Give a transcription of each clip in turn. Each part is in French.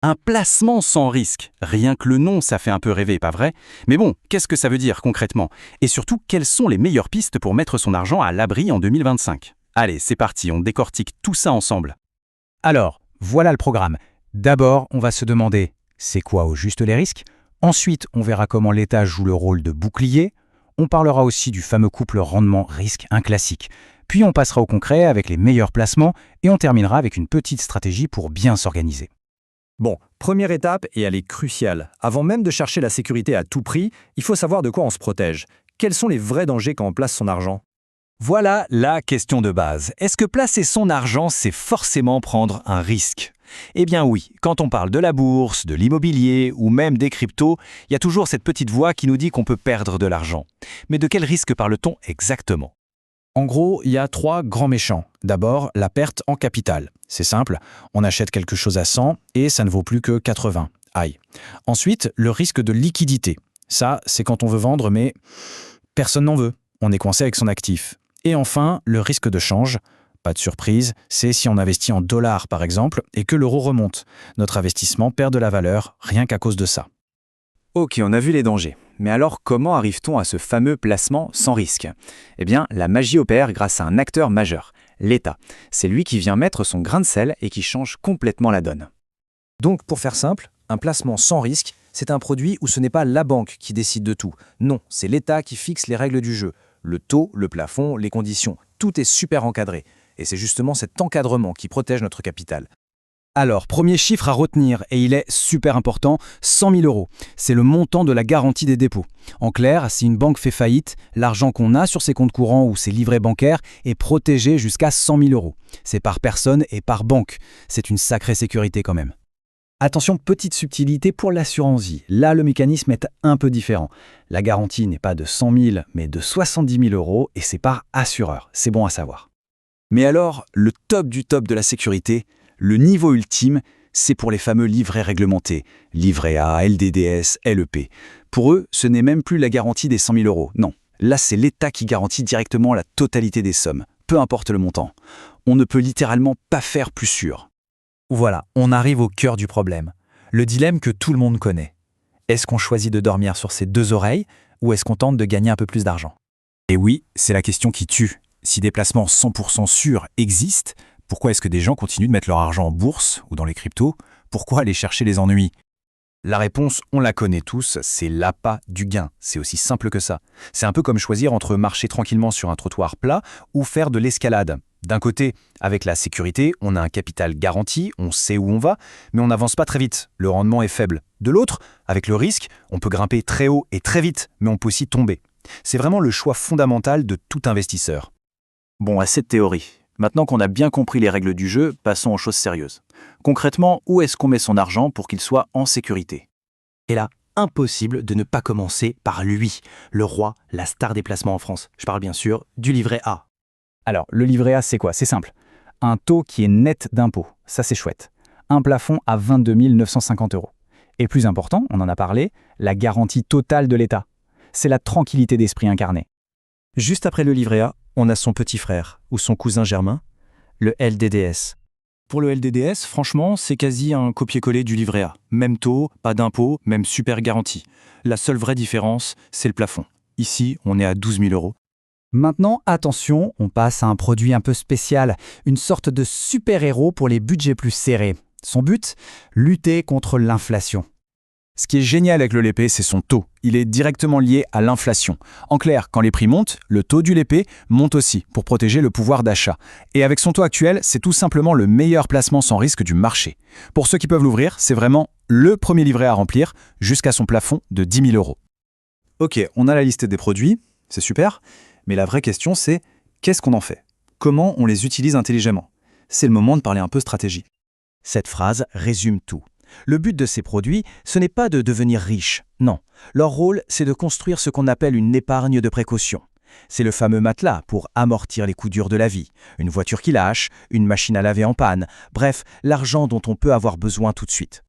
Un placement sans risque. Rien que le nom, ça fait un peu rêver, pas vrai? Mais bon, qu'est-ce que ça veut dire concrètement? Et surtout, quelles sont les meilleures pistes pour mettre son argent à l'abri en 2025? Allez, c'est parti, on décortique tout ça ensemble. Alors, voilà le programme. D'abord, on va se demander, c'est quoi au juste les risques? Ensuite, on verra comment l'État joue le rôle de bouclier. On parlera aussi du fameux couple rendement-risque, un classique. Puis on passera au concret avec les meilleurs placements et on terminera avec une petite stratégie pour bien s'organiser. Bon, première étape, et elle est cruciale. Avant même de chercher la sécurité à tout prix, il faut savoir de quoi on se protège. Quels sont les vrais dangers quand on place son argent? Voilà la question de base. Est-ce que placer son argent, c'est forcément prendre un risque? Eh bien oui, quand on parle de la bourse, de l'immobilier ou même des cryptos, il y a toujours cette petite voix qui nous dit qu'on peut perdre de l'argent. Mais de quel risque parle-t-on exactement? En gros, il y a 3 grands méchants. D'abord, la perte en capital. C'est simple, on achète quelque chose à 100 et ça ne vaut plus que 80. Aïe. Ensuite, le risque de liquidité. Ça, c'est quand on veut vendre, mais personne n'en veut. On est coincé avec son actif. Et enfin, le risque de change. Pas de surprise, c'est si on investit en dollars par exemple et que l'euro remonte. Notre investissement perd de la valeur rien qu'à cause de ça. Ok, on a vu les dangers. Mais alors, comment arrive-t-on à ce fameux placement sans risque? Eh bien, la magie opère grâce à un acteur majeur, l'État. C'est lui qui vient mettre son grain de sel et qui change complètement la donne. Donc, pour faire simple, un placement sans risque, c'est un produit où ce n'est pas la banque qui décide de tout. Non, c'est l'État qui fixe les règles du jeu. Le taux, le plafond, les conditions, tout est super encadré. Et c'est justement cet encadrement qui protège notre capital. Alors, premier chiffre à retenir, et il est super important, 100 000 euros. C'est le montant de la garantie des dépôts. En clair, si une banque fait faillite, l'argent qu'on a sur ses comptes courants ou ses livrets bancaires est protégé jusqu'à 100 000 euros. C'est par personne et par banque. C'est une sacrée sécurité quand même. Attention, petite subtilité pour l'assurance vie. Là, le mécanisme est un peu différent. La garantie n'est pas de 100 000, mais de 70 000 euros et c'est par assureur. C'est bon à savoir. Mais alors, le top du top de la sécurité, le niveau ultime, c'est pour les fameux livrets réglementés, livret A, LDDS, LEP. Pour eux, ce n'est même plus la garantie des 100 000 euros. Non, là c'est l'État qui garantit directement la totalité des sommes, peu importe le montant. On ne peut littéralement pas faire plus sûr. Voilà, on arrive au cœur du problème. Le dilemme que tout le monde connaît. Est-ce qu'on choisit de dormir sur ses 2 oreilles ou est-ce qu'on tente de gagner un peu plus d'argent? Et oui, c'est la question qui tue. Si des placements 100% sûrs existent, pourquoi est-ce que des gens continuent de mettre leur argent en bourse ou dans les cryptos? Pourquoi aller chercher les ennuis? La réponse, on la connaît tous, c'est l'appât du gain. C'est aussi simple que ça. C'est un peu comme choisir entre marcher tranquillement sur un trottoir plat ou faire de l'escalade. D'un côté, avec la sécurité, on a un capital garanti, on sait où on va, mais on n'avance pas très vite, le rendement est faible. De l'autre, avec le risque, on peut grimper très haut et très vite, mais on peut aussi tomber. C'est vraiment le choix fondamental de tout investisseur. Bon, assez de théorie. Maintenant qu'on a bien compris les règles du jeu, passons aux choses sérieuses. Concrètement, où est-ce qu'on met son argent pour qu'il soit en sécurité? Et là, impossible de ne pas commencer par lui, le roi, la star des placements en France. Je parle bien sûr du livret A. Alors, le livret A, c'est quoi? C'est simple. Un taux qui est net d'impôt. Ça, c'est chouette. Un plafond à 22 950 euros. Et plus important, on en a parlé, la garantie totale de l'État. C'est la tranquillité d'esprit incarnée. Juste après le livret A, on a son petit frère, ou son cousin germain, le LDDS. Pour le LDDS, franchement, c'est quasi un copier-coller du livret A. Même taux, pas d'impôt, même super garantie. La seule vraie différence, c'est le plafond. Ici, on est à 12 000 euros. Maintenant, attention, on passe à un produit un peu spécial, une sorte de super-héros pour les budgets plus serrés. Son but? Lutter contre l'inflation. Ce qui est génial avec le LEP, c'est son taux. Il est directement lié à l'inflation. En clair, quand les prix montent, le taux du LEP monte aussi pour protéger le pouvoir d'achat. Et avec son taux actuel, c'est tout simplement le meilleur placement sans risque du marché. Pour ceux qui peuvent l'ouvrir, c'est vraiment le premier livret à remplir jusqu'à son plafond de 10 000 euros. Ok, on a la liste des produits, c'est super, mais la vraie question c'est qu'est-ce qu'on en fait? Comment on les utilise intelligemment? C'est le moment de parler un peu stratégie. Cette phrase résume tout. Le but de ces produits, ce n'est pas de devenir riche, non. Leur rôle, c'est de construire ce qu'on appelle une épargne de précaution. C'est le fameux matelas pour amortir les coups durs de la vie, une voiture qui lâche, une machine à laver en panne, bref, l'argent dont on peut avoir besoin tout de suite.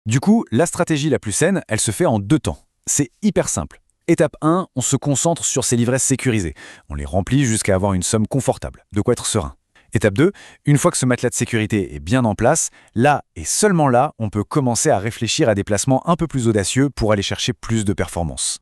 Du coup, la stratégie la plus saine, elle se fait en 2 temps. C'est hyper simple. Étape 1, on se concentre sur ces livrets sécurisés. On les remplit jusqu'à avoir une somme confortable, de quoi être serein. Étape 2, une fois que ce matelas de sécurité est bien en place, là et seulement là, on peut commencer à réfléchir à des placements un peu plus audacieux pour aller chercher plus de performance.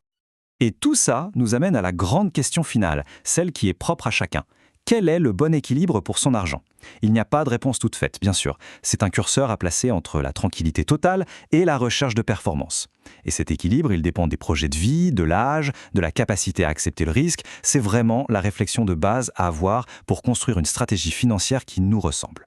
Et tout ça nous amène à la grande question finale, celle qui est propre à chacun. Quel est le bon équilibre pour son argent? Il n'y a pas de réponse toute faite, bien sûr. C'est un curseur à placer entre la tranquillité totale et la recherche de performance. Et cet équilibre, il dépend des projets de vie, de l'âge, de la capacité à accepter le risque. C'est vraiment la réflexion de base à avoir pour construire une stratégie financière qui nous ressemble.